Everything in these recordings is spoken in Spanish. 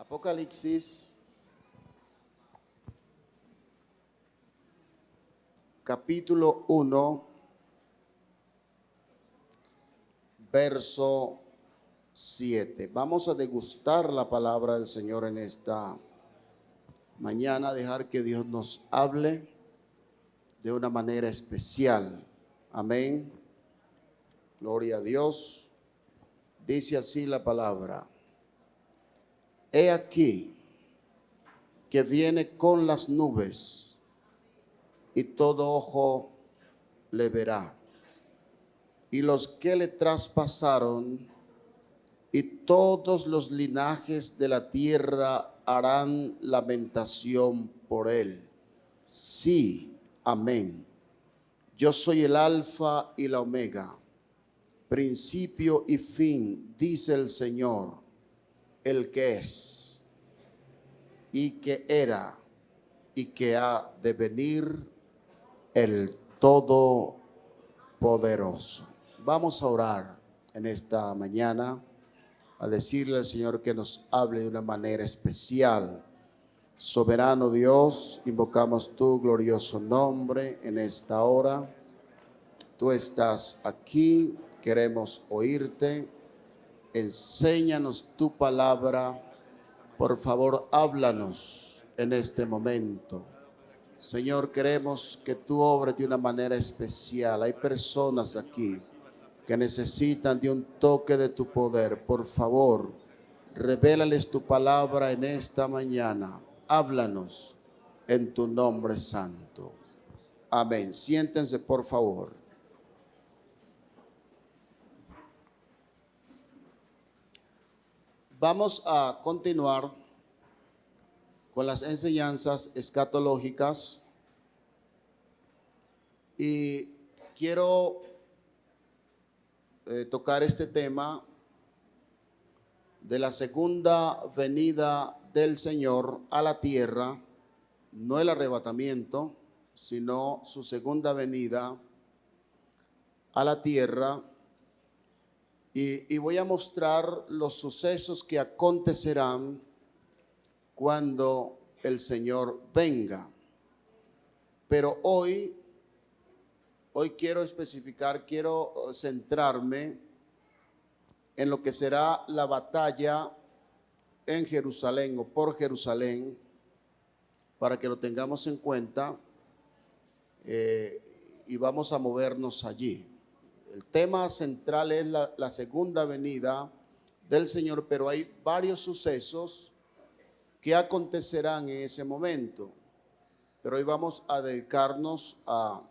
Apocalipsis capítulo 1, verso 7. Vamos a degustar la palabra del Señor en esta mañana, dejar que Dios nos hable de una manera especial. Amén. Gloria a Dios. Dice así la palabra: He aquí que viene con las nubes, y todo ojo le verá, y los que le traspasaron, y todos los linajes de la tierra harán lamentación por él. Sí, amén. Yo soy el Alfa y la Omega, principio y fin, dice el Señor, el que es, y que era, y que ha de venir, el Todopoderoso. Vamos a orar en esta mañana, a decirle al Señor que nos hable de una manera especial. Soberano Dios, invocamos tu glorioso nombre en esta hora. Tú estás aquí, queremos oírte. Enséñanos tu palabra. Por favor, háblanos en este momento. Señor, queremos que tú obres de una manera especial. Hay personas aquí que necesitan de un toque de tu poder. Por favor, revélales tu palabra en esta mañana. Háblanos en tu nombre santo. Amén. Siéntense, por favor. Vamos a continuar con las enseñanzas escatológicas y quiero tocar este tema de la segunda venida del Señor a la tierra, no el arrebatamiento, sino su segunda venida a la tierra, y voy a mostrar los sucesos que acontecerán cuando el Señor venga. Pero hoy quiero especificar, quiero centrarme en lo que será la batalla en Jerusalén o por Jerusalén, para que lo tengamos en cuenta, y vamos a movernos allí. El tema central es la segunda venida del Señor, pero hay varios sucesos que acontecerán en ese momento. Pero hoy vamos a dedicarnos a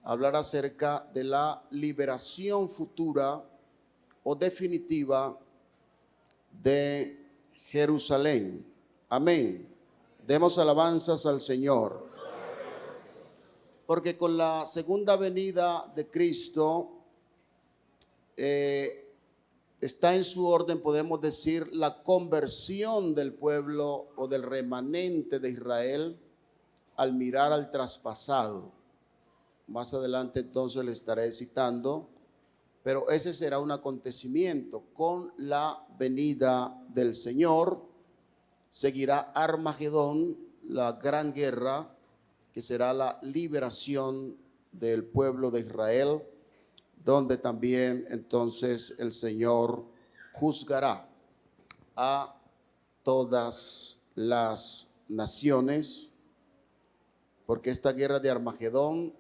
hablar acerca de la liberación futura o definitiva de Jerusalén. Amén. Demos alabanzas al Señor. Porque con la segunda venida de Cristo está en su orden, podemos decir, la conversión del pueblo o del remanente de Israel al mirar al traspasado. Más adelante entonces le estaré citando, pero ese será un acontecimiento. Con la venida del Señor seguirá Armagedón, la gran guerra, que será la liberación del pueblo de Israel, donde también entonces el Señor juzgará a todas las naciones, porque esta guerra de Armagedón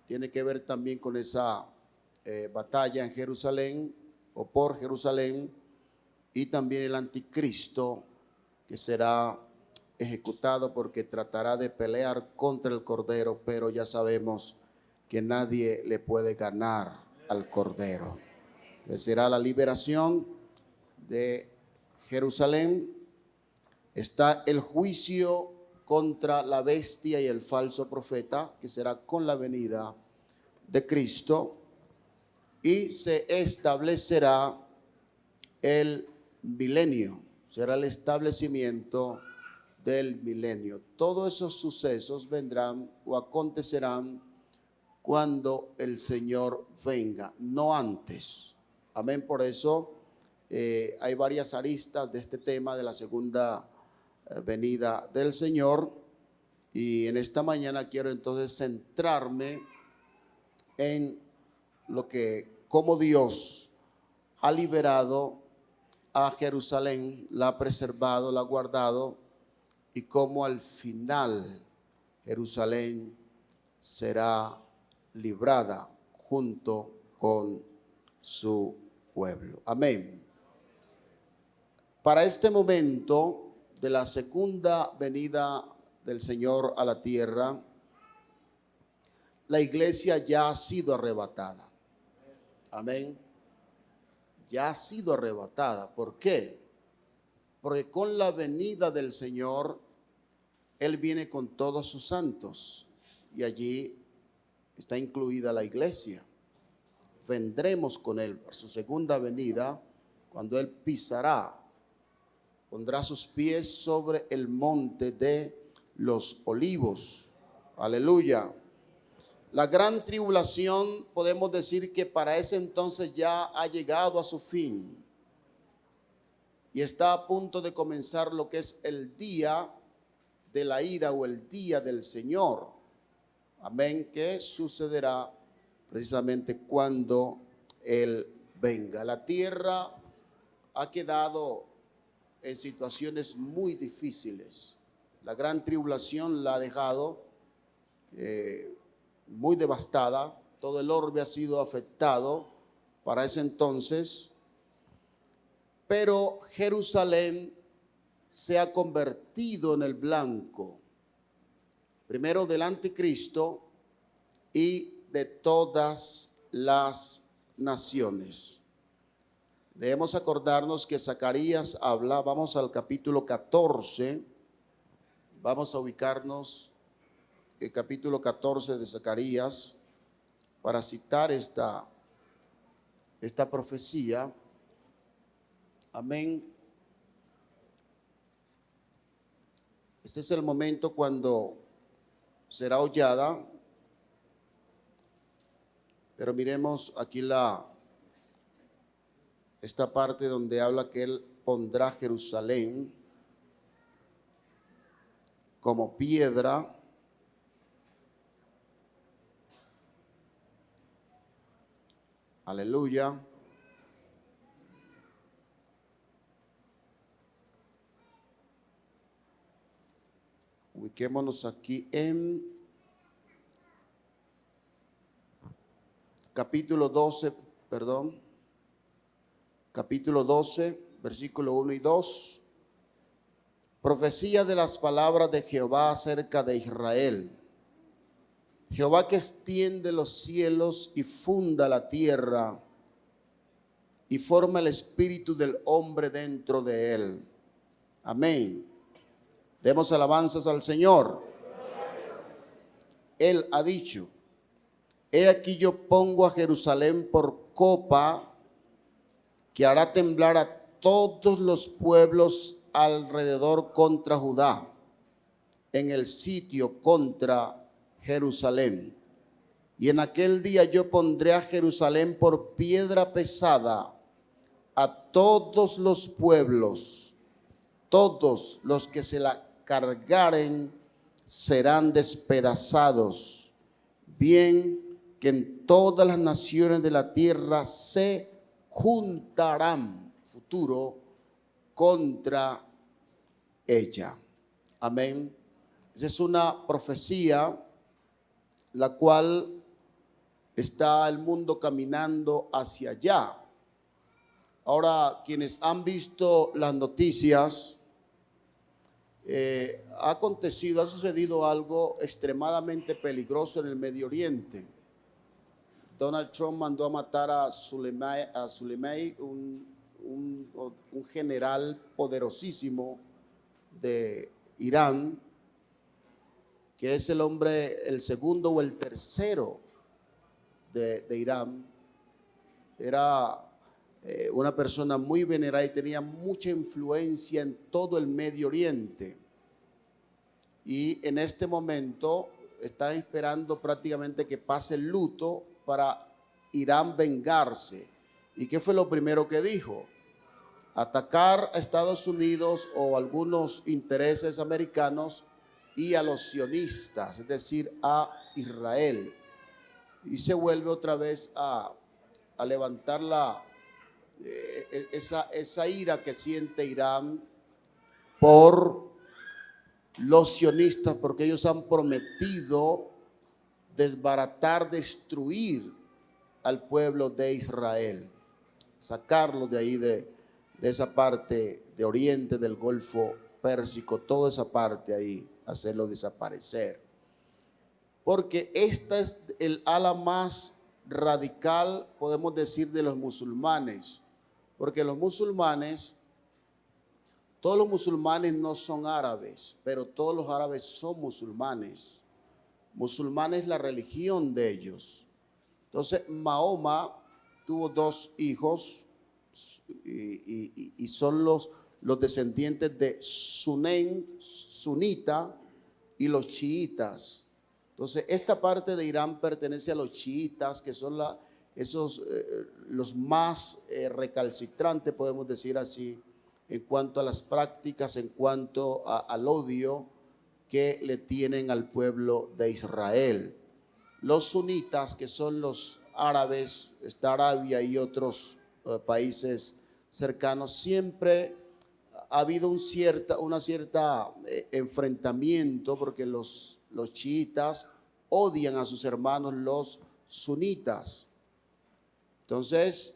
tiene que ver también con esa batalla en Jerusalén o por Jerusalén, y también el anticristo que será ejecutado porque tratará de pelear contra el Cordero, pero ya sabemos que nadie le puede ganar al Cordero. Será la liberación de Jerusalén. Está el juicio contra la bestia y el falso profeta, que será con la venida de Cristo, y se establecerá el milenio, será el establecimiento del milenio. Todos esos sucesos vendrán o acontecerán cuando el Señor venga, no antes. Amén. Por eso Hay varias aristas de este tema de la segunda venida del Señor, y en esta mañana quiero entonces centrarme en cómo Dios ha liberado a Jerusalén, la ha preservado, la ha guardado, y cómo al final Jerusalén será librada junto con su pueblo. Amén. Para este momento de la segunda venida del Señor a la tierra, la iglesia ya ha sido arrebatada. Amén. Ya ha sido arrebatada. ¿Por qué? Porque con la venida del Señor, Él viene con todos sus santos, y allí está incluida la iglesia. Vendremos con Él por su segunda venida, cuando Él pondrá sus pies sobre el monte de los olivos. Aleluya. La gran tribulación, podemos decir que para ese entonces ya ha llegado a su fin, y está a punto de comenzar lo que es el día de la ira o el día del Señor. Amén, que sucederá precisamente cuando Él venga. La tierra ha quedado en situaciones muy difíciles. La gran tribulación la ha dejado muy devastada. Todo el orbe ha sido afectado para ese entonces, pero Jerusalén se ha convertido en el blanco, primero del anticristo y de todas las naciones. Debemos acordarnos que Zacarías habla, vamos al capítulo 14, vamos a ubicarnos en el capítulo 14 de Zacarías para citar esta profecía. Amén. Este es el momento cuando será hollada, pero miremos aquí esta parte donde habla que Él pondrá Jerusalén como piedra aleluya. Ubiquémonos aquí en capítulo 12, versículo 1 y 2. Profecía de las palabras de Jehová acerca de Israel. Jehová que extiende los cielos y funda la tierra y forma el espíritu del hombre dentro de él. Amén. Demos alabanzas al Señor. Él ha dicho: he aquí yo pongo a Jerusalén por copa que hará temblar a todos los pueblos alrededor contra Judá, en el sitio contra Jerusalén. Y en aquel día yo pondré a Jerusalén por piedra pesada a todos los pueblos, todos los que se la cargaren serán despedazados, bien que en todas las naciones de la tierra se juntarán, futuro, contra ella. Amén. Esa es una profecía la cual está el mundo caminando hacia allá. Ahora, quienes han visto las noticias, ha sucedido algo extremadamente peligroso en el Medio Oriente. Donald Trump mandó a matar a Soleimani, un general poderosísimo de Irán, que es el segundo o el tercero de Irán. Era una persona muy venerada y tenía mucha influencia en todo el Medio Oriente. Y en este momento están esperando prácticamente que pase el luto para Irán vengarse. ¿Y qué fue lo primero que dijo? atacar a Estados Unidos o algunos intereses americanos y a los sionistas, es decir, a Israel. Y se vuelve otra vez a levantar esa ira que siente Irán por los sionistas, porque ellos han prometido desbaratar, destruir al pueblo de Israel, sacarlo de ahí, de esa parte de oriente del Golfo Pérsico, toda esa parte ahí, hacerlo desaparecer. Porque esta es el ala más radical, podemos decir, de los musulmanes. Porque los musulmanes, todos los musulmanes no son árabes, pero todos los árabes son musulmanes. Musulmanes es la religión de ellos. Entonces, Mahoma tuvo 2 hijos y son los descendientes de sunita y los chiitas. Entonces, esta parte de Irán pertenece a los chiitas, que son los más recalcitrantes, podemos decir así, en cuanto a las prácticas, en cuanto al odio que le tienen al pueblo de Israel. Los sunitas, que son los árabes, está Arabia y otros países cercanos, siempre ha habido un cierto enfrentamiento, porque los chiitas odian a sus hermanos los sunitas. Entonces,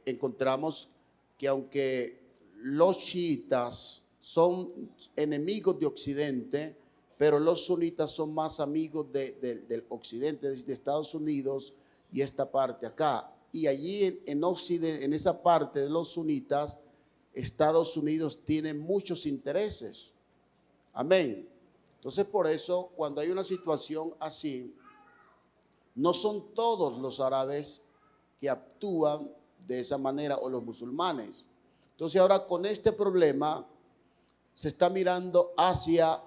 encontramos que aunque los chiitas son enemigos de Occidente, pero los sunitas son más amigos del Occidente, de Estados Unidos y esta parte acá. Y allí en Occidente, en esa parte de los sunitas, Estados Unidos tiene muchos intereses. Amén. Entonces, por eso, cuando hay una situación así, no son todos los árabes que actúan de esa manera, o los musulmanes. Entonces, ahora con este problema se está mirando hacia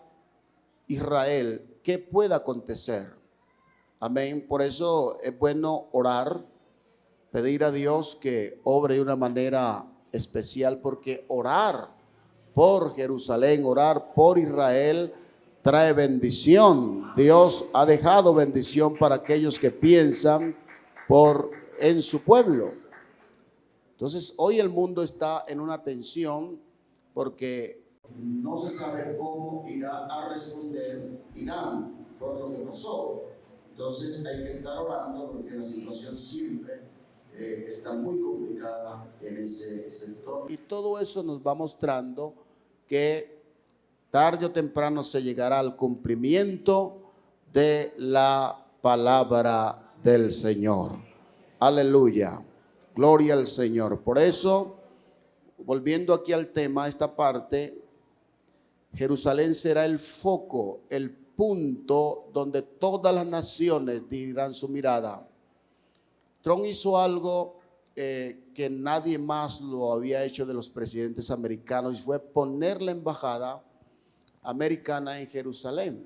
Israel. ¿Qué puede acontecer? Amén. Por eso es bueno orar, pedir a Dios que obre de una manera especial, porque orar por Jerusalén, orar por Israel, trae bendición. Dios ha dejado bendición para aquellos que piensan en su pueblo. Entonces, hoy el mundo está en una tensión porque no se sabe cómo irá a responder Irán por lo que pasó. Entonces, hay que estar orando, porque la situación siempre está muy complicada en ese sector. Y todo eso nos va mostrando que tarde o temprano se llegará al cumplimiento de la palabra del Señor. Aleluya. Gloria al Señor. Por eso, volviendo aquí al tema, esta parte, Jerusalén será el foco, el punto donde todas las naciones dirigirán su mirada. Trump hizo algo que nadie más lo había hecho de los presidentes americanos, y fue poner la embajada americana en Jerusalén.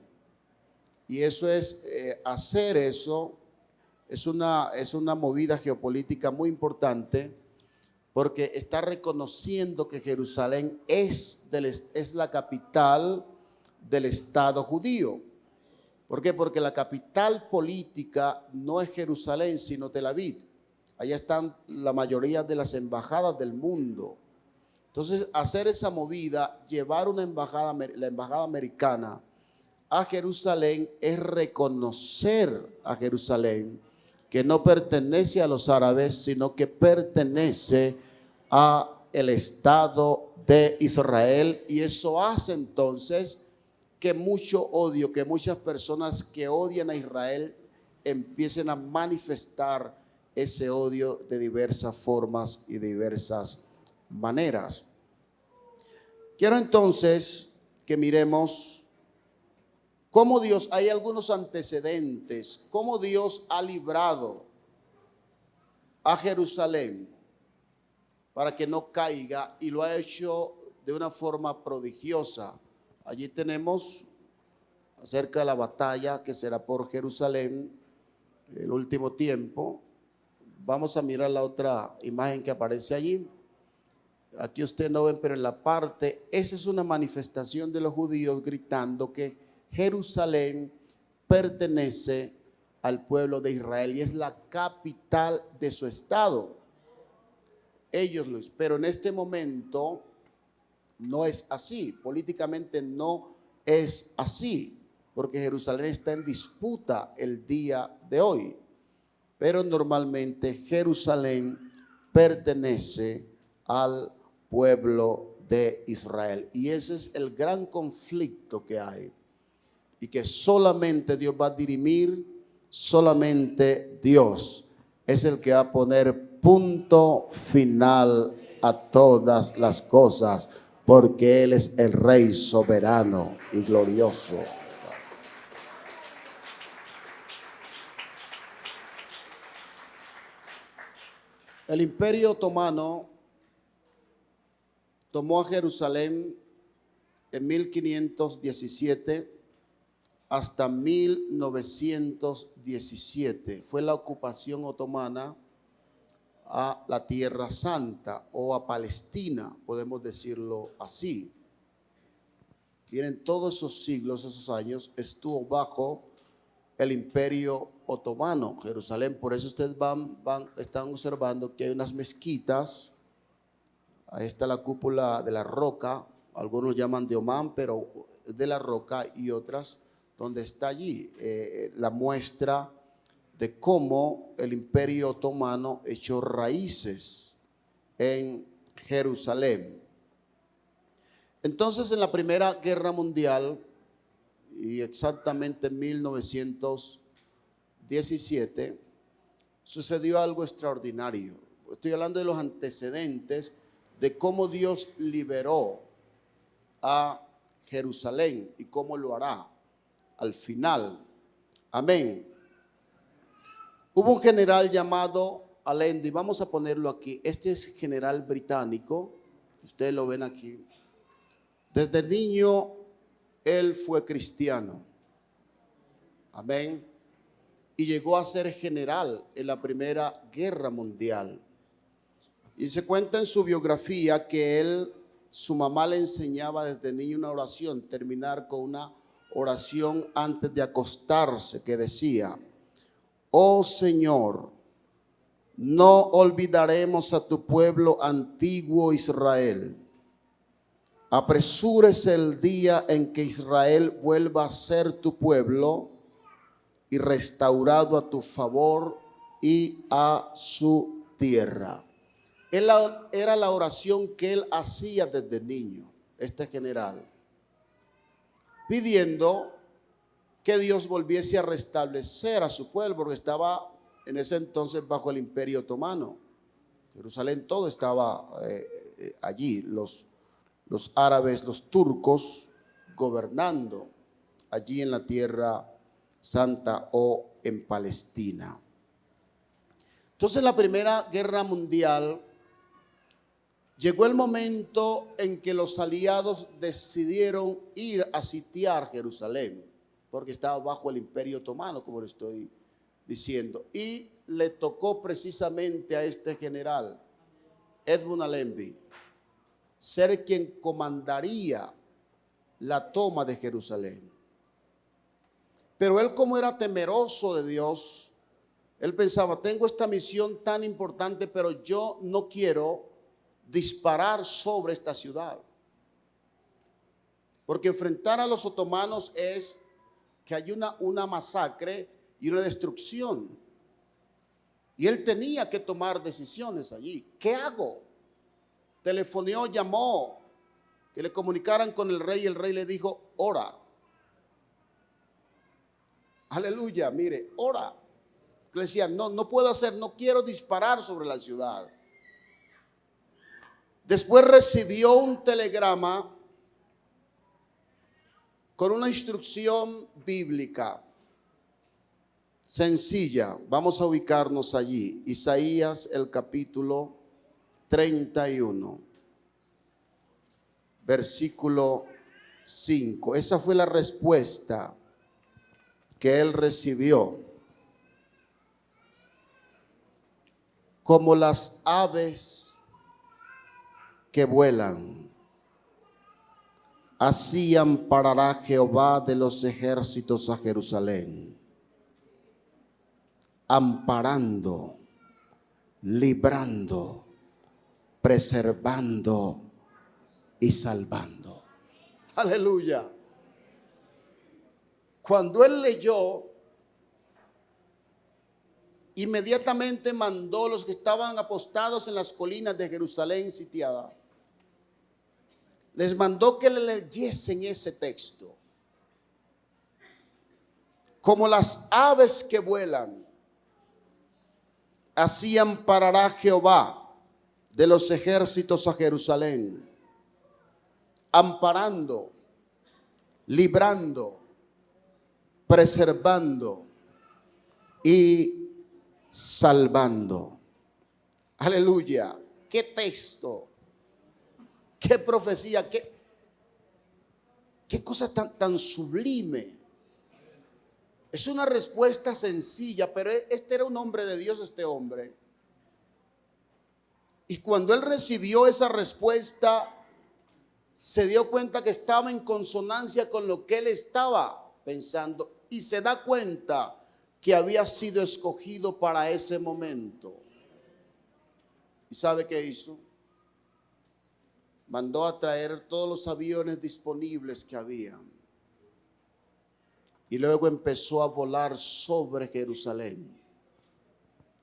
Y eso es, hacer eso, es una movida geopolítica muy importante, porque está reconociendo que Jerusalén es la capital del Estado judío. ¿Por qué? Porque la capital política no es Jerusalén, sino Tel Aviv. Allá están la mayoría de las embajadas del mundo. Entonces, hacer esa movida, llevar la embajada americana a Jerusalén, es reconocer a Jerusalén, que no pertenece a los árabes, sino que pertenece a el Estado de Israel. Y eso hace entonces que mucho odio, que muchas personas que odian a Israel empiecen a manifestar ese odio de diversas formas y de diversas maneras. Quiero entonces que miremos cómo Dios, hay algunos antecedentes, cómo Dios ha librado a Jerusalén para que no caiga, y lo ha hecho de una forma prodigiosa. Allí tenemos acerca de la batalla que será por Jerusalén, el último tiempo. Vamos a mirar la otra imagen que aparece allí. aquí ustedes no ven, pero en la parte, esa es una manifestación de los judíos gritando que Jerusalén pertenece al pueblo de Israel y es la capital de su estado. Ellos lo, pero en este momento no es así, políticamente no es así, porque Jerusalén está en disputa el día de hoy, pero normalmente Jerusalén pertenece al pueblo de Israel y ese es el gran conflicto que hay y que solamente Dios va a dirimir, solamente Dios es el que va a poner punto final a todas las cosas, porque Él es el Rey soberano y glorioso. El Imperio Otomano tomó a Jerusalén en 1517 hasta 1917. Fue la ocupación otomana a la Tierra Santa o a Palestina, podemos decirlo así. Y en todos esos siglos, esos años, estuvo bajo el Imperio Otomano, Jerusalén. Por eso ustedes están observando que hay unas mezquitas. Ahí está la cúpula de la roca, algunos llaman de Omán, pero de la roca, y otras donde está allí la muestra de cómo el Imperio Otomano echó raíces en Jerusalén. Entonces, en la Primera Guerra Mundial, y exactamente en 1917, sucedió algo extraordinario. Estoy hablando de los antecedentes de cómo Dios liberó a Jerusalén y cómo lo hará al final. Amén. Hubo un general llamado Allende, vamos a ponerlo aquí. Este es general británico, ustedes lo ven aquí. Desde niño él fue cristiano. Amén. Y llegó a ser general en la Primera Guerra Mundial. Y se cuenta en su biografía que su mamá le enseñaba desde niño una oración, terminar con una oración antes de acostarse, que decía: oh Señor, no olvidaremos a tu pueblo antiguo Israel. Apresúrese el día en que Israel vuelva a ser tu pueblo y restaurado a tu favor y a su tierra. Era la oración que él hacía desde niño, este general, pidiendo que Dios volviese a restablecer a su pueblo, porque estaba en ese entonces bajo el Imperio Otomano. Jerusalén todo estaba allí, los árabes, los turcos gobernando allí en la Tierra Santa o en Palestina. Entonces, en la Primera Guerra Mundial llegó el momento en que los aliados decidieron ir a sitiar Jerusalén, porque estaba bajo el Imperio Otomano, como le estoy diciendo, y le tocó precisamente a este general, Edmund Allenby, ser quien comandaría la toma de Jerusalén. Pero él, como era temeroso de Dios, él pensaba: tengo esta misión tan importante, pero yo no quiero disparar sobre esta ciudad, porque enfrentar a los otomanos es que hay una masacre y una destrucción, y él tenía que tomar decisiones allí. ¿Qué hago? Telefonió, llamó, que le comunicaran con el rey, y el rey le dijo: ora. Aleluya, mire, ora. Le decía: no puedo hacer, no quiero disparar sobre la ciudad. Después recibió un telegrama con una instrucción bíblica sencilla. Vamos a ubicarnos allí. Isaías, el capítulo 31, versículo 5. Esa fue la respuesta que él recibió. Como las aves que vuelan. Así amparará Jehová de los ejércitos a Jerusalén, amparando, librando, preservando y salvando. Aleluya. Cuando él leyó, inmediatamente mandó a los que estaban apostados en las colinas de Jerusalén sitiada, les mandó que le leyesen ese texto. Como las aves que vuelan, así amparará Jehová de los ejércitos a Jerusalén, amparando, librando, preservando y salvando. Aleluya. Qué texto, qué profecía, qué cosa tan sublime. Es una respuesta sencilla, pero este era un hombre de Dios, este hombre. Y cuando él recibió esa respuesta, se dio cuenta que estaba en consonancia con lo que él estaba pensando y se da cuenta que había sido escogido para ese momento. ¿Y sabe qué hizo? Mandó a traer todos los aviones disponibles que había. Y luego empezó a volar sobre Jerusalén.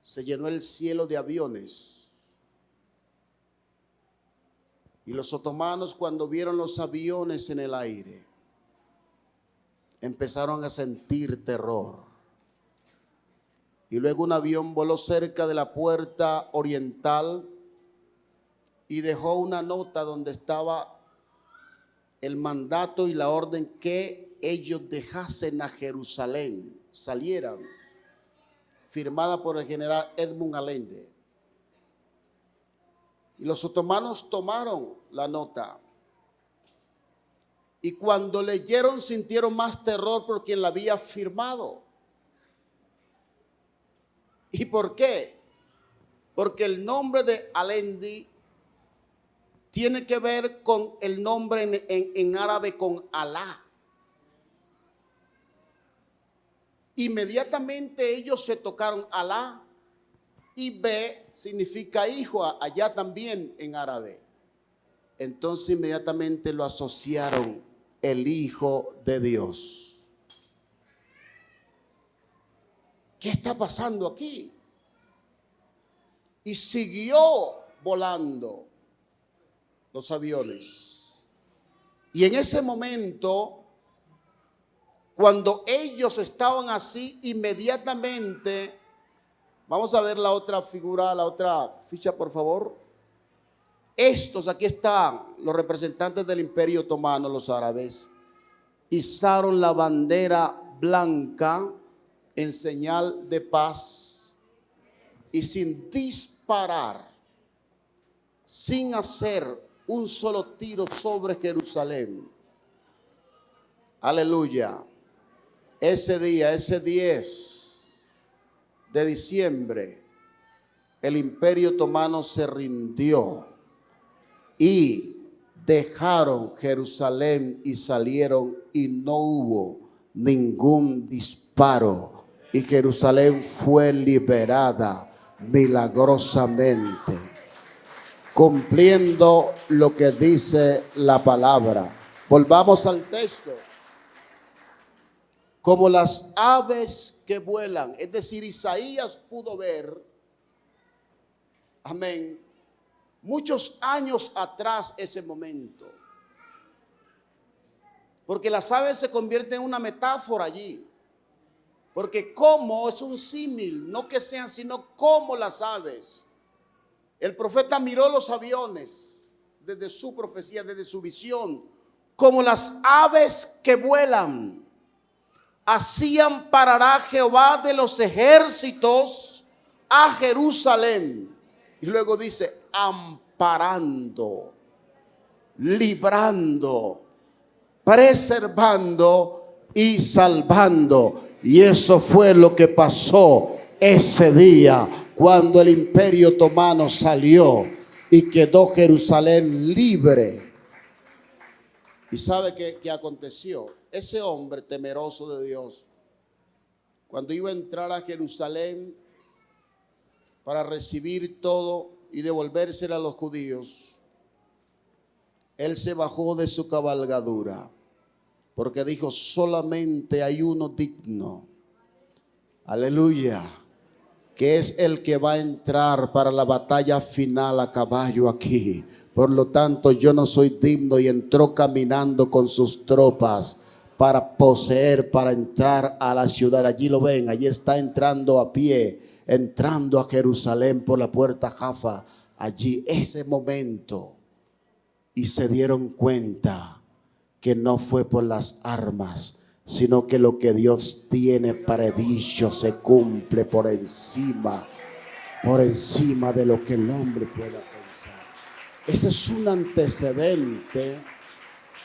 Se llenó el cielo de aviones. Y los otomanos, cuando vieron los aviones en el aire, empezaron a sentir terror. Y luego un avión voló cerca de la puerta oriental y dejó una nota donde estaba el mandato y la orden que ellos dejasen a Jerusalén, salieran, firmada por el general Edmund Allende. Y los otomanos tomaron la nota. Y cuando leyeron, sintieron más terror por quien la había firmado. ¿Y por qué? Porque el nombre de Allende tiene que ver con el nombre en árabe con Alá. Inmediatamente ellos se tocaron Alá, y B significa hijo allá también en árabe. Entonces inmediatamente lo asociaron el Hijo de Dios. ¿Qué está pasando aquí? Y siguió volando los aviones. Y en ese momento, cuando ellos estaban así, inmediatamente, vamos a ver la otra figura, la otra ficha, por favor. Estos, aquí están los representantes del Imperio Otomano, los árabes, izaron la bandera blanca en señal de paz y sin disparar, sin hacer un solo tiro sobre Jerusalén. Aleluya. Ese día, ese 10 de diciembre, el Imperio Otomano se rindió y dejaron Jerusalén y salieron, y no hubo ningún disparo, y Jerusalén fue liberada milagrosamente, cumpliendo lo que dice la palabra. Volvamos al texto. Como las aves que vuelan, es decir, Isaías pudo ver, amén, muchos años atrás ese momento, porque las aves se convierten en una metáfora allí, porque como es un símil, no que sean, sino como las aves. El profeta miró los aviones desde su profecía, desde su visión, como las aves que vuelan. Así amparará Jehová de los ejércitos a Jerusalén. Y luego dice, amparando, librando, preservando y salvando. Y eso fue lo que pasó ese día cuando el Imperio Otomano salió y quedó Jerusalén libre. ¿Y sabe qué aconteció? Ese hombre temeroso de Dios, cuando iba a entrar a Jerusalén para recibir todo y devolvérsela a los judíos, él se bajó de su cabalgadura, porque dijo: solamente hay uno digno, aleluya, que es el que va a entrar para la batalla final a caballo aquí. Por lo tanto, yo no soy digno, y entró caminando con sus tropas para poseer, para entrar a la ciudad. Allí lo ven, allí está entrando a pie, entrando a Jerusalén por la puerta Jafa. Allí, ese momento, y se dieron cuenta que no fue por las armas, sino que lo que Dios tiene predicho se cumple por encima de lo que el hombre pueda pensar. Ese es un antecedente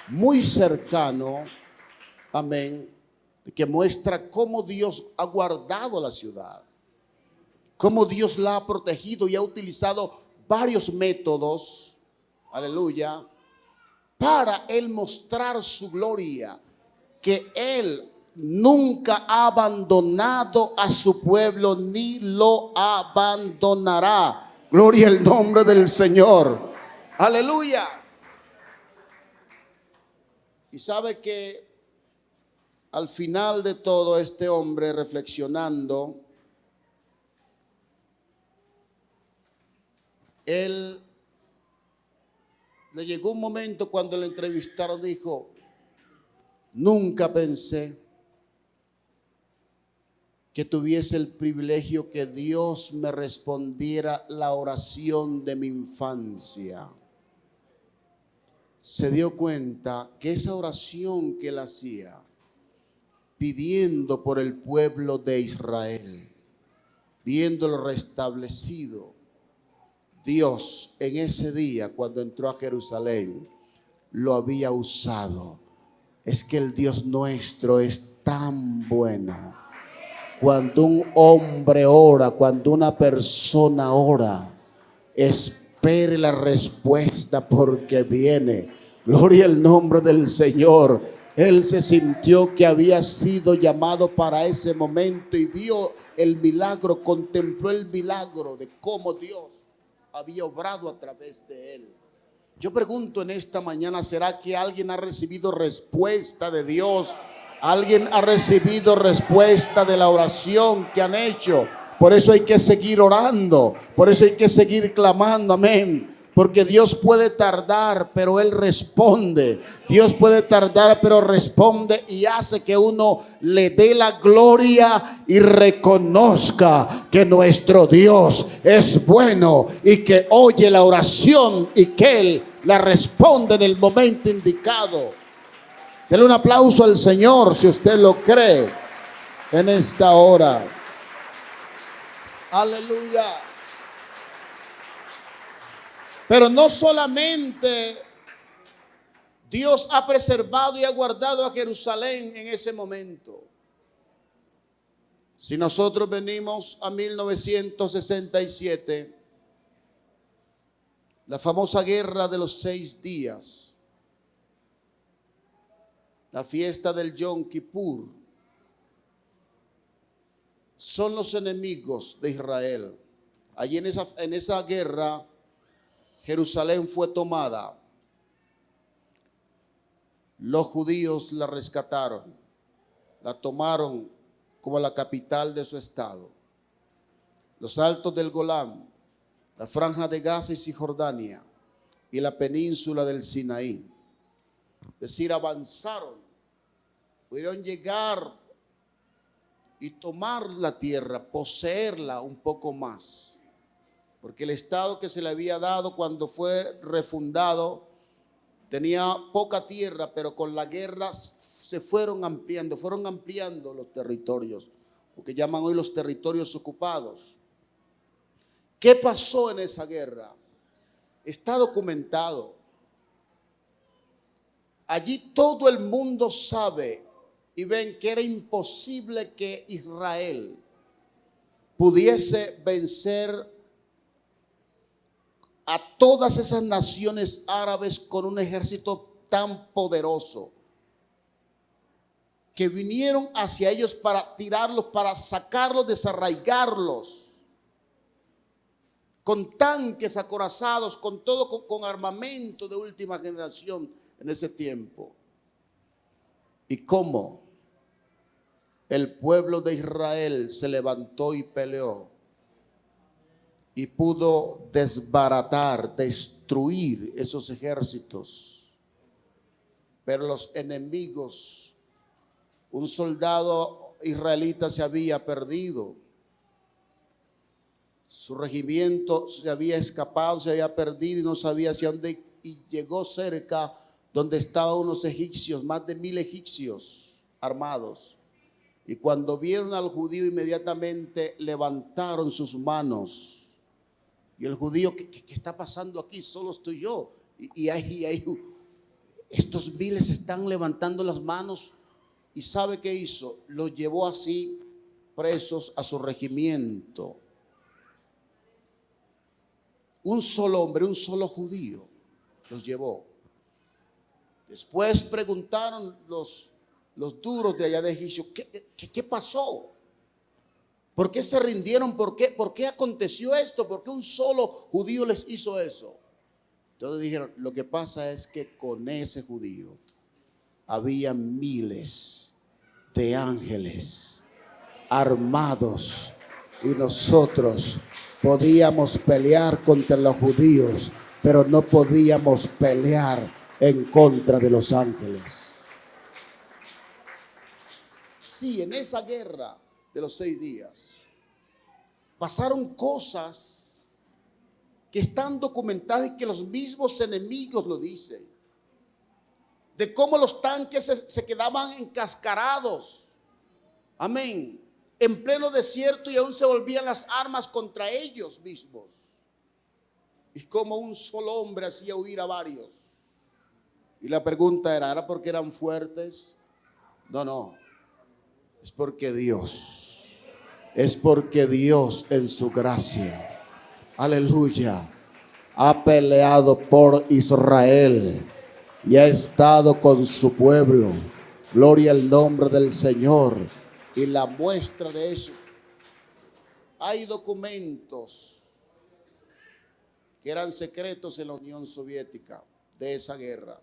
muy cercano, amén, que muestra cómo Dios ha guardado la ciudad, cómo Dios la ha protegido y ha utilizado varios métodos, aleluya, para Él mostrar su gloria, que Él nunca ha abandonado a su pueblo ni lo abandonará. Gloria al nombre del Señor. Aleluya. Y sabe que al final de todo, este hombre, reflexionando, él le llegó un momento cuando le entrevistaron, dijo: nunca pensé que tuviese el privilegio que Dios me respondiera la oración de mi infancia. Se dio cuenta que esa oración que él hacía, pidiendo por el pueblo de Israel, viéndolo restablecido, Dios en ese día, cuando entró a Jerusalén, lo había usado. Es que el Dios nuestro es tan bueno. Cuando un hombre ora, cuando una persona ora, espere la respuesta, porque viene. Gloria al nombre del Señor. Él se sintió que había sido llamado para ese momento y vio el milagro, contempló el milagro de cómo Dios había obrado a través de él. Yo pregunto en esta mañana, ¿será que alguien ha recibido respuesta de Dios? ¿Alguien ha recibido respuesta de la oración que han hecho? Por eso hay que seguir orando, por eso hay que seguir clamando, amén. Porque Dios puede tardar, pero Él responde. Dios puede tardar, pero responde, y hace que uno le dé la gloria y reconozca que nuestro Dios es bueno y que oye la oración y que Él la responde en el momento indicado. Dele un aplauso al Señor si usted lo cree en esta hora. Aleluya. Pero no solamente Dios ha preservado y ha guardado a Jerusalén en ese momento. Si nosotros venimos a 1967, la famosa guerra de los 6 días, la fiesta del Yom Kippur, son los enemigos de Israel. Allí en esa guerra, Jerusalén fue tomada. Los judíos la rescataron, la tomaron como la capital de su estado. Los altos del Golán, la franja de Gaza y Cisjordania y la península del Sinaí. Es decir, avanzaron, pudieron llegar y tomar la tierra, poseerla un poco más. Porque el estado que se le había dado cuando fue refundado tenía poca tierra, pero con la guerra se fueron ampliando los territorios, lo que llaman hoy los territorios ocupados. ¿Qué pasó en esa guerra? Está documentado. Allí todo el mundo sabe y ven que era imposible que Israel pudiese vencer a todas esas naciones árabes con un ejército tan poderoso, que vinieron hacia ellos para tirarlos, para sacarlos, desarraigarlos, con tanques acorazados, con todo, con armamento de última generación en ese tiempo. ¿Y cómo el pueblo de Israel se levantó y peleó y pudo desbaratar, destruir esos ejércitos? Pero los enemigos, un soldado israelita se había perdido, su regimiento se había escapado, se había perdido y no sabía hacia dónde, y llegó cerca donde estaban unos egipcios, más de 1000 egipcios armados. Y cuando vieron al judío, inmediatamente levantaron sus manos. Y el judío, ¿qué está pasando aquí? Solo estoy yo. Y ahí estos 1000 están levantando las manos. ¿Y sabe qué hizo? Los llevó así presos a su regimiento. Un solo hombre, un solo judío los llevó. Después preguntaron los duros de allá de Egipto, ¿qué pasó? ¿Por qué se rindieron? ¿Por qué aconteció esto? ¿Por qué un solo judío les hizo eso? Entonces dijeron, lo que pasa es que con ese judío había miles de ángeles armados y nosotros podíamos pelear contra los judíos, pero no podíamos pelear en contra de los ángeles. Sí, en esa guerra de los 6 días pasaron cosas que están documentadas y que los mismos enemigos lo dicen. De cómo los tanques se quedaban encascarados. Amén. En pleno desierto, y aún se volvían las armas contra ellos mismos. Y como un solo hombre hacía huir a varios. Y la pregunta ¿era porque eran fuertes? No. Es porque Dios en su gracia, aleluya, ha peleado por Israel y ha estado con su pueblo. Gloria al nombre del Señor. Y la muestra de eso, hay documentos que eran secretos en la Unión Soviética de esa guerra,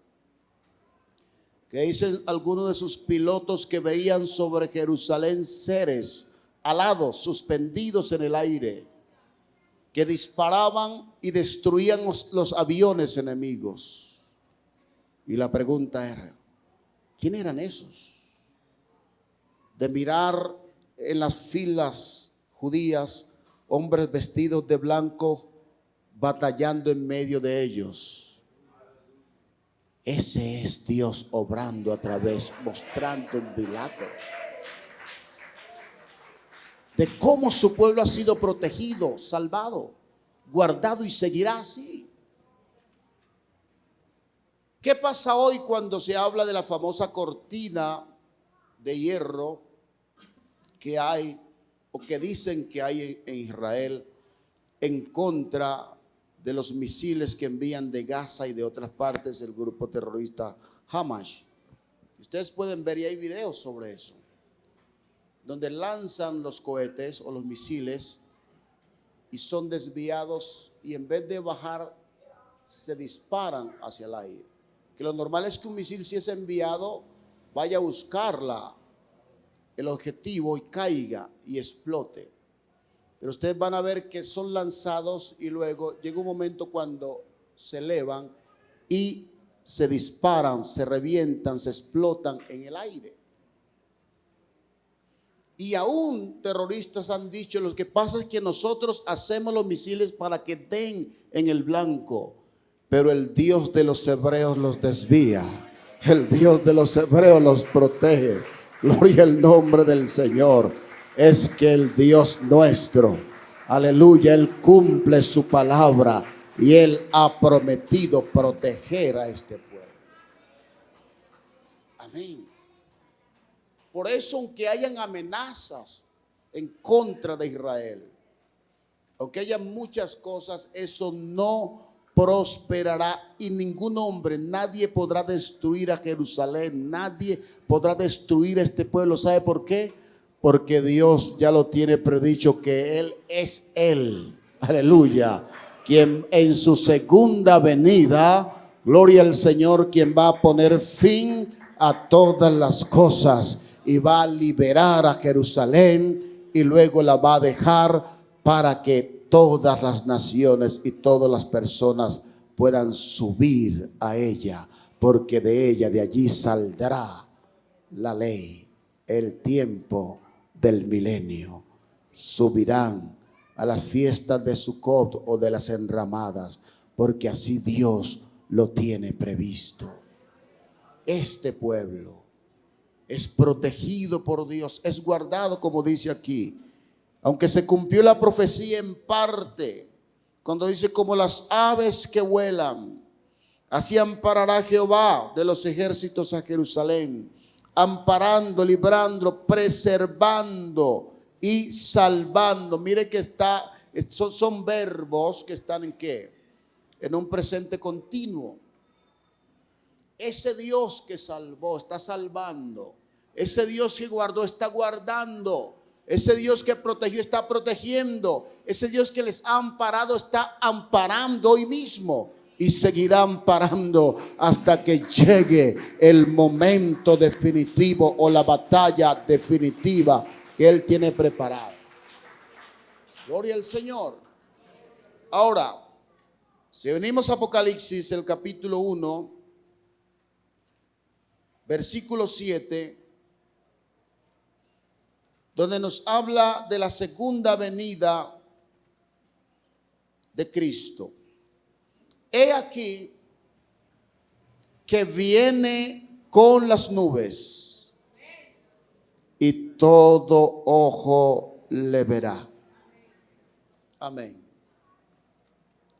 que dicen algunos de sus pilotos que veían sobre Jerusalén seres alados, suspendidos en el aire, que disparaban y destruían los aviones enemigos. Y la pregunta era, ¿quién eran esos? De mirar en las filas judías hombres vestidos de blanco batallando en medio de ellos. Ese es Dios obrando a través, mostrando un milagro de cómo su pueblo ha sido protegido, salvado, guardado y seguirá así. ¿Qué pasa hoy cuando se habla de la famosa cortina de hierro que hay o que dicen que hay en Israel en contra de los misiles que envían de Gaza y de otras partes el grupo terrorista Hamas? Ustedes pueden ver y hay videos sobre eso, donde lanzan los cohetes o los misiles y son desviados y en vez de bajar se disparan hacia el aire. Que lo normal es que un misil, si es enviado, vaya a buscarla el objetivo y caiga y explote. Pero ustedes van a ver que son lanzados y luego llega un momento cuando se elevan y se disparan, se revientan, se explotan en el aire. Y aún terroristas han dicho, lo que pasa es que nosotros hacemos los misiles para que den en el blanco, pero el Dios de los hebreos los desvía. El Dios de los hebreos los protege. Gloria al nombre del Señor. Es que el Dios nuestro, aleluya, Él cumple su palabra y Él ha prometido proteger a este pueblo. Amén. Por eso, aunque hayan amenazas en contra de Israel, aunque haya muchas cosas, eso no prosperará y ningún hombre, nadie podrá destruir a Jerusalén, nadie podrá destruir este pueblo. ¿Sabe por qué? Porque Dios ya lo tiene predicho que Él es Él, aleluya, quien en su segunda venida, gloria al Señor, quien va a poner fin a todas las cosas y va a liberar a Jerusalén y luego la va a dejar para que todas las naciones y todas las personas puedan subir a ella, porque de ella, de allí saldrá la ley, el tiempo del milenio. Subirán a las fiestas de Sucot o de las enramadas, porque así Dios lo tiene previsto. Este pueblo es protegido por Dios, es guardado, como dice aquí. Aunque se cumplió la profecía en parte, cuando dice como las aves que vuelan, así amparará Jehová de los ejércitos a Jerusalén, amparando, librando, preservando y salvando. Mire que son verbos que están en ¿qué? En un presente continuo. Ese Dios que salvó está salvando. Ese Dios que guardó está guardando. Ese Dios que protegió está protegiendo. Ese Dios que les ha amparado está amparando hoy mismo y seguirá amparando hasta que llegue el momento definitivo o la batalla definitiva que Él tiene preparada. Gloria al Señor. Ahora, si venimos a Apocalipsis, el capítulo 1, versículo 7, donde nos habla de la segunda venida de Cristo. He aquí que viene con las nubes y todo ojo le verá. Amén.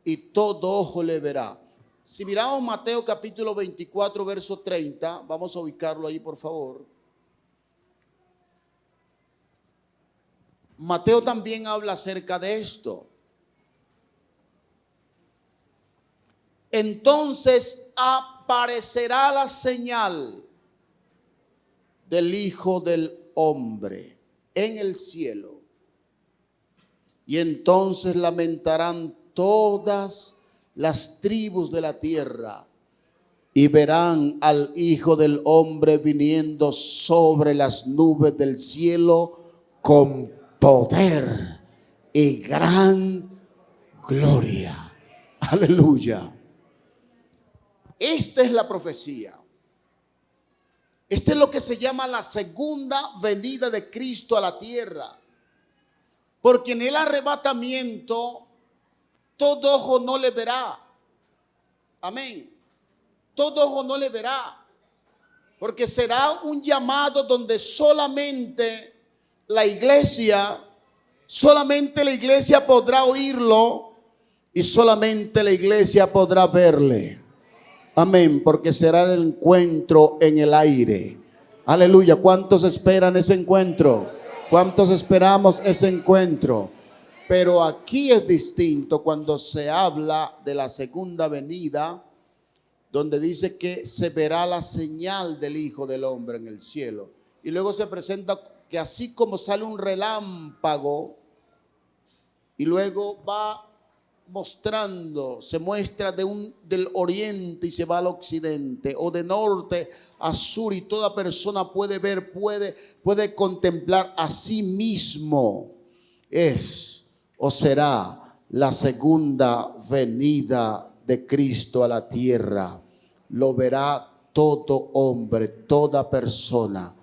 Y todo ojo le verá. Si miramos Mateo capítulo 24, verso 30, vamos a ubicarlo ahí, por favor. Mateo también habla acerca de esto. Entonces aparecerá la señal del Hijo del Hombre en el cielo. Y entonces lamentarán todas las tribus de la tierra y verán al Hijo del Hombre viniendo sobre las nubes del cielo con poder y gran gloria. Aleluya. Esta es la profecía. Este es lo que se llama la segunda venida de Cristo a la tierra. Porque en el arrebatamiento todo ojo no le verá. Amén. Todo ojo no le verá. Porque será un llamado donde solamente la iglesia podrá oírlo y solamente la iglesia podrá verle. Amén, porque será el encuentro en el aire. Aleluya. ¿Cuántos esperan ese encuentro? ¿Cuántos esperamos ese encuentro? Pero aquí es distinto cuando se habla de la segunda venida, donde dice que se verá la señal del Hijo del Hombre en el cielo. Y luego se presenta que así como sale un relámpago y luego va mostrando, se muestra del oriente y se va al occidente, o de norte a sur, y toda persona puede ver, puede contemplar a sí mismo. Es o será la segunda venida de Cristo a la tierra. Lo verá todo hombre, toda persona,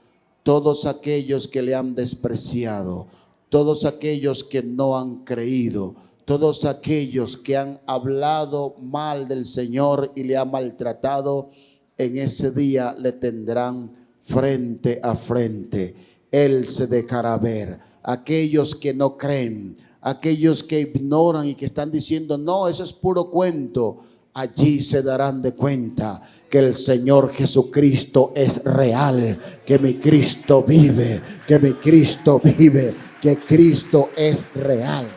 todos aquellos que le han despreciado, todos aquellos que no han creído, todos aquellos que han hablado mal del Señor y le han maltratado, en ese día le tendrán frente a frente. Él se dejará ver. Aquellos que no creen, aquellos que ignoran y que están diciendo, no, eso es puro cuento, allí se darán de cuenta que el Señor Jesucristo es real, que mi Cristo vive, que mi Cristo vive, que Cristo es real.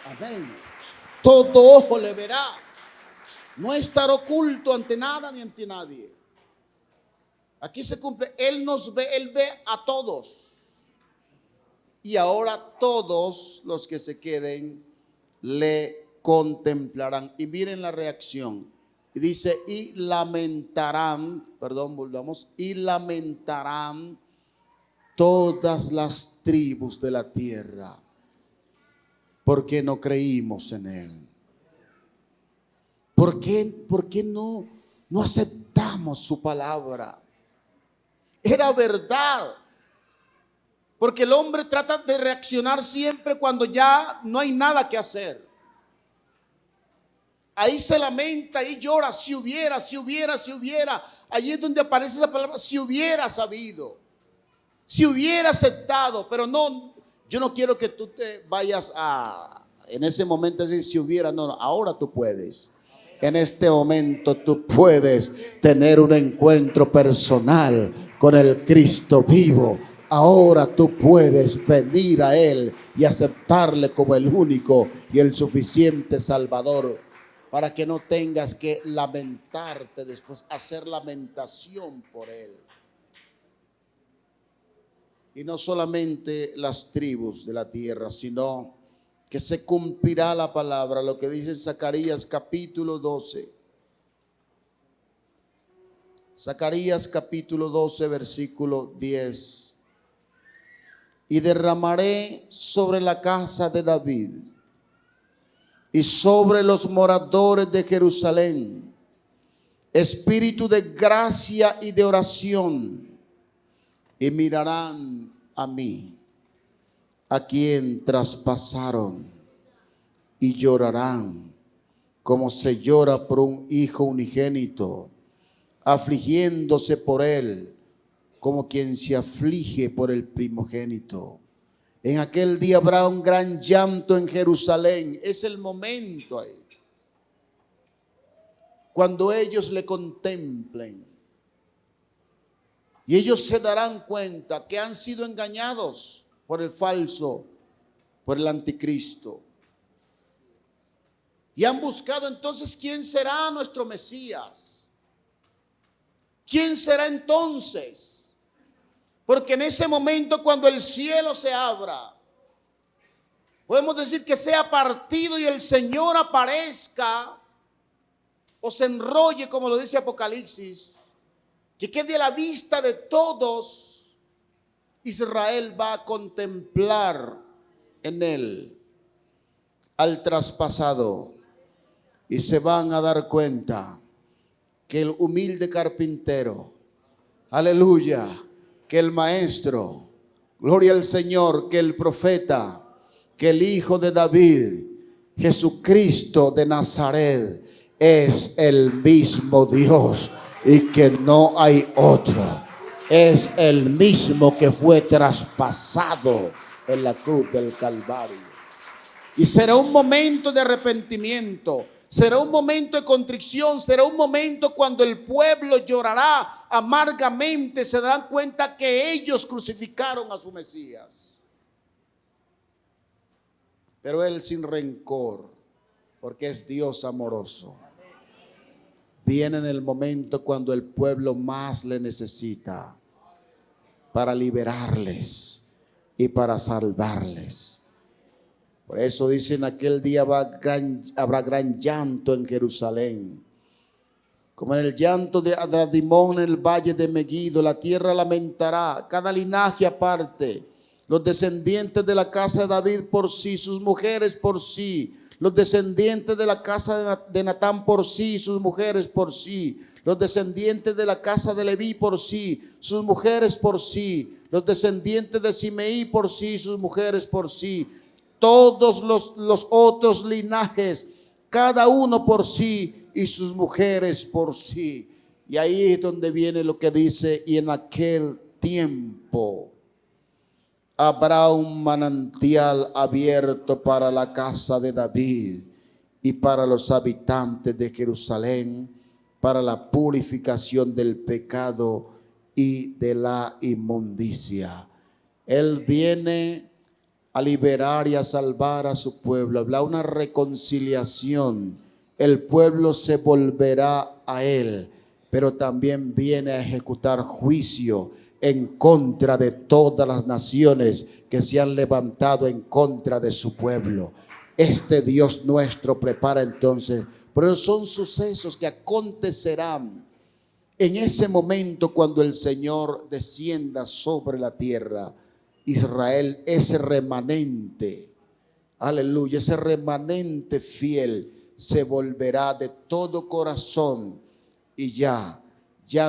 Amén. todo ojo le verá. No estar oculto ante nada ni ante nadie. Aquí se cumple, Él nos ve, Él ve a todos. Y ahora todos los que se queden le contemplarán. Y miren la reacción. Y dice, y lamentarán, perdón, volvamos, y lamentarán todas las tribus de la tierra, porque no creímos en Él. ¿Por qué no aceptamos su palabra? Era verdad. Porque el hombre trata de reaccionar siempre cuando ya no hay nada que hacer. Ahí se lamenta, ahí llora, si hubiera. Allí es donde aparece esa palabra, si hubiera sabido, si hubiera aceptado. Pero no, yo no quiero que tú te vayas en ese momento decir si hubiera. No, ahora tú puedes. En este momento tú puedes tener un encuentro personal con el Cristo vivo. Ahora tú puedes venir a Él y aceptarle como el único y el suficiente Salvador, para que no tengas que lamentarte después, hacer lamentación por Él. Y no solamente las tribus de la tierra, sino que se cumplirá la palabra, lo que dice Zacarías capítulo 12. Zacarías capítulo 12, versículo 10. Y derramaré sobre la casa de David y sobre los moradores de Jerusalén espíritu de gracia y de oración, y mirarán a mí, a quien traspasaron, y llorarán como se llora por un hijo unigénito, afligiéndose por él como quien se aflige por el primogénito. En aquel día habrá un gran llanto en Jerusalén. Es el momento ahí, cuando ellos le contemplen, y ellos se darán cuenta que han sido engañados por el falso, por el anticristo. Y han buscado entonces quién será nuestro Mesías. ¿Quién será entonces? Porque en ese momento, cuando el cielo se abra, podemos decir que sea partido y el Señor aparezca o se enrolle, como lo dice Apocalipsis, que quede a la vista de todos. Israel va a contemplar en él al traspasado, y se van a dar cuenta que el humilde carpintero, aleluya, que el maestro, gloria al Señor, que el profeta, que el hijo de David, Jesucristo de Nazaret, es el mismo Dios y que no hay otro. Es el mismo que fue traspasado en la cruz del Calvario. Y será un momento de arrepentimiento, será un momento de contrición, será un momento cuando el pueblo llorará amargamente. Se darán cuenta que ellos crucificaron a su Mesías. Pero Él sin rencor, porque es Dios amoroso, viene en el momento cuando el pueblo más le necesita, para liberarles y para salvarles. Por eso dicen, aquel día habrá gran llanto en Jerusalén, como en el llanto de Adradimón en el valle de Megiddo. La tierra lamentará, cada linaje aparte, los descendientes de la casa de David por sí, sus mujeres por sí, los descendientes de la casa de Natán por sí, sus mujeres por sí, los descendientes de la casa de Leví por sí, sus mujeres por sí, los descendientes de Simeí por sí, sus mujeres por sí, todos los otros linajes, cada uno por sí y sus mujeres por sí. Y ahí es donde viene lo que dice: y en aquel tiempo habrá un manantial abierto para la casa de David y para los habitantes de Jerusalén, para la purificación del pecado y de la inmundicia. Él viene a liberar y a salvar a su pueblo. Habrá una reconciliación. El pueblo se volverá a él, pero también viene a ejecutar juicio en contra de todas las naciones que se han levantado en contra de su pueblo. Este Dios nuestro prepara entonces, pero son sucesos que acontecerán en ese momento cuando el Señor descienda sobre la tierra. Israel, ese remanente, aleluya, ese remanente fiel se volverá de todo corazón y ya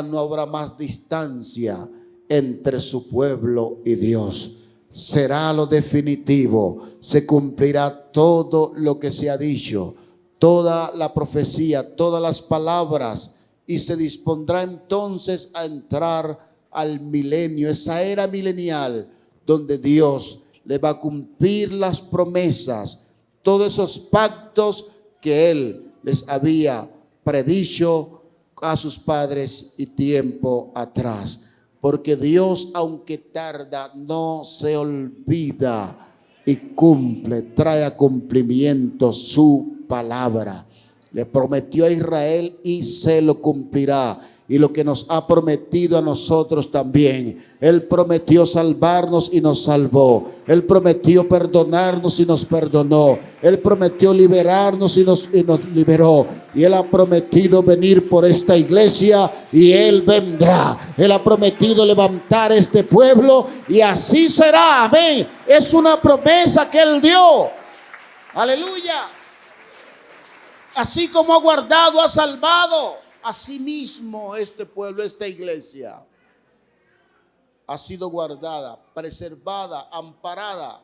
no habrá más distancia entre su pueblo y Dios. Será lo definitivo, se cumplirá todo lo que se ha dicho, toda la profecía, todas las palabras, y se dispondrá entonces a entrar al milenio, esa era milenial, donde Dios le va a cumplir las promesas, todos esos pactos que Él les había predicho a sus padres y tiempo atrás. Porque Dios, aunque tarda, no se olvida y cumple, trae a cumplimiento su palabra. Le prometió a Israel y se lo cumplirá. Y lo que nos ha prometido a nosotros también. Él prometió salvarnos y nos salvó. Él prometió perdonarnos y nos perdonó. Él prometió liberarnos y nos liberó. Y Él ha prometido venir por esta iglesia y Él vendrá. Él ha prometido levantar este pueblo y así será. Amén. Es una promesa que Él dio. Aleluya. Así como ha guardado, ha salvado. Asimismo, este pueblo, esta iglesia, ha sido guardada, preservada, amparada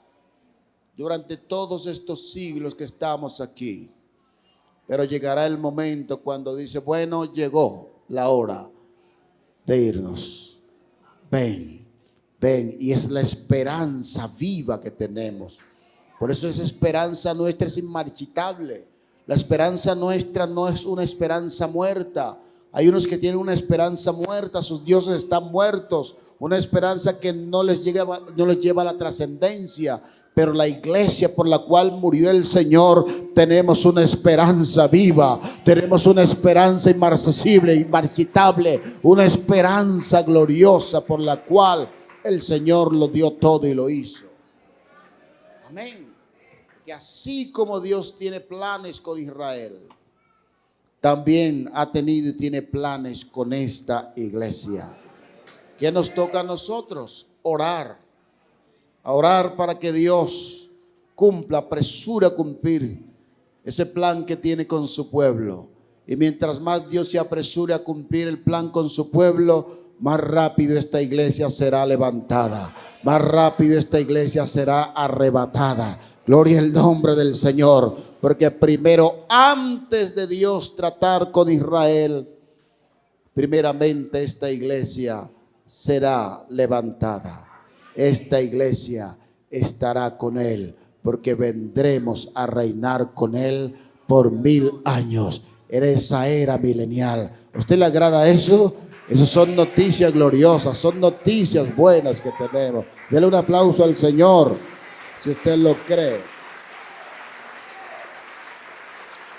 durante todos estos siglos que estamos aquí. Pero llegará el momento cuando dice, bueno, llegó la hora de irnos. Ven, ven. Y es la esperanza viva que tenemos. Por eso esa esperanza nuestra es inmarchitable. La esperanza nuestra no es una esperanza muerta. Hay unos que tienen una esperanza muerta, sus dioses están muertos, una esperanza que no les lleva a la trascendencia. Pero la iglesia por la cual murió el Señor, tenemos una esperanza viva, tenemos una esperanza inmarcesible, inmarchitable, una esperanza gloriosa por la cual el Señor lo dio todo y lo hizo. Amén. Que así como Dios tiene planes con Israel, también ha tenido y tiene planes con esta iglesia. ¿Qué nos toca a nosotros? Orar. A orar para que Dios cumpla, apresure a cumplir ese plan que tiene con su pueblo. Y mientras más Dios se apresure a cumplir el plan con su pueblo, más rápido esta iglesia será levantada, más rápido esta iglesia será arrebatada. Gloria al nombre del Señor, porque primero, antes de Dios tratar con Israel, primeramente esta iglesia será levantada. Esta iglesia estará con Él, porque vendremos a reinar con Él por 1000 años en esa era milenial. ¿A usted le agrada eso? Esas son noticias gloriosas, son noticias buenas que tenemos. Dele un aplauso al Señor, si usted lo cree.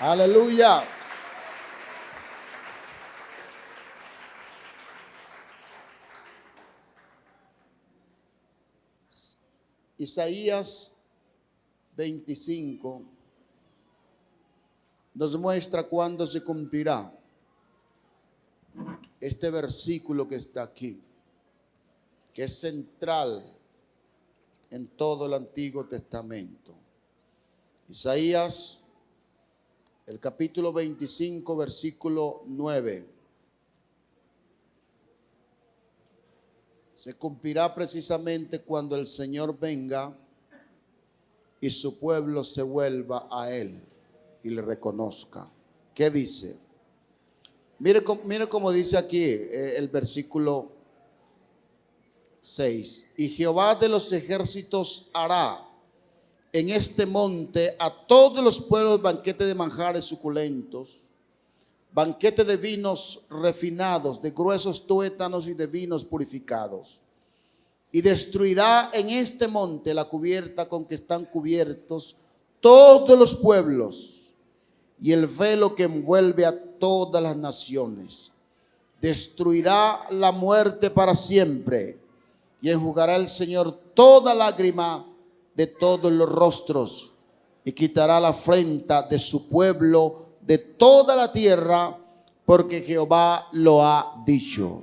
Aleluya. Isaías 25 nos muestra cuándo se cumplirá este versículo que está aquí, que es central en todo el Antiguo Testamento. Isaías, el capítulo 25, versículo 9. Se cumplirá precisamente cuando el Señor venga y su pueblo se vuelva a Él y le reconozca. ¿Qué dice? Mire cómo dice aquí el versículo 6. Y Jehová de los ejércitos hará en este monte a todos los pueblos banquete de manjares suculentos, banquete de vinos refinados, de gruesos tuétanos y de vinos purificados. y destruirá en este monte la cubierta con que están cubiertos todos los pueblos y el velo que envuelve a todas las naciones. Destruirá la muerte para siempre y enjugará el Señor toda lágrima de todos los rostros y quitará la afrenta de su pueblo de toda la tierra, porque Jehová lo ha dicho.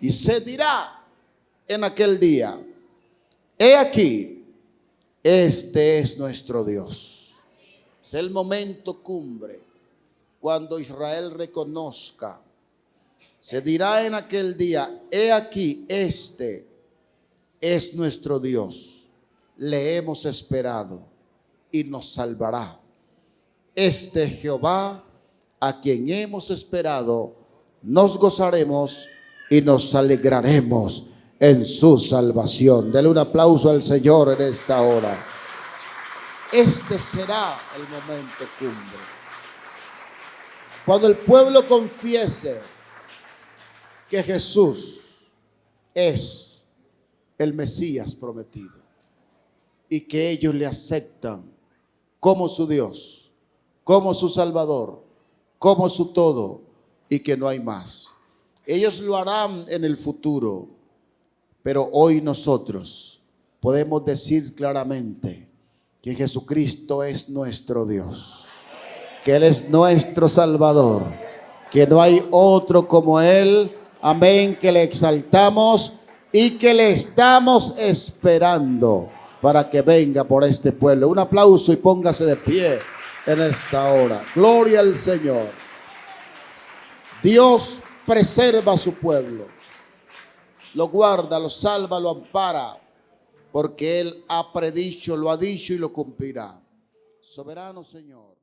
Y se dirá en aquel día: he aquí, este es nuestro Dios. Es el momento cumbre cuando Israel reconozca. Se dirá en aquel día: he aquí, este es nuestro Dios. Le hemos esperado y nos salvará. Este Jehová a quien hemos esperado, nos gozaremos y nos alegraremos en su salvación. Dele un aplauso al Señor en esta hora. Este será el momento cumbre. Cuando el pueblo confiese que Jesús es el Mesías prometido y que ellos le aceptan como su Dios, como su Salvador, como su todo, y que no hay más. Ellos lo harán en el futuro, pero hoy nosotros podemos decir claramente que Jesucristo es nuestro Dios, que Él es nuestro Salvador, que no hay otro como Él. Amén, que le exaltamos y que le estamos esperando para que venga por este pueblo. Un aplauso y póngase de pie en esta hora. Gloria al Señor. Dios preserva a su pueblo, lo guarda, lo salva, lo ampara, porque Él ha predicho, lo ha dicho y lo cumplirá. Soberano Señor.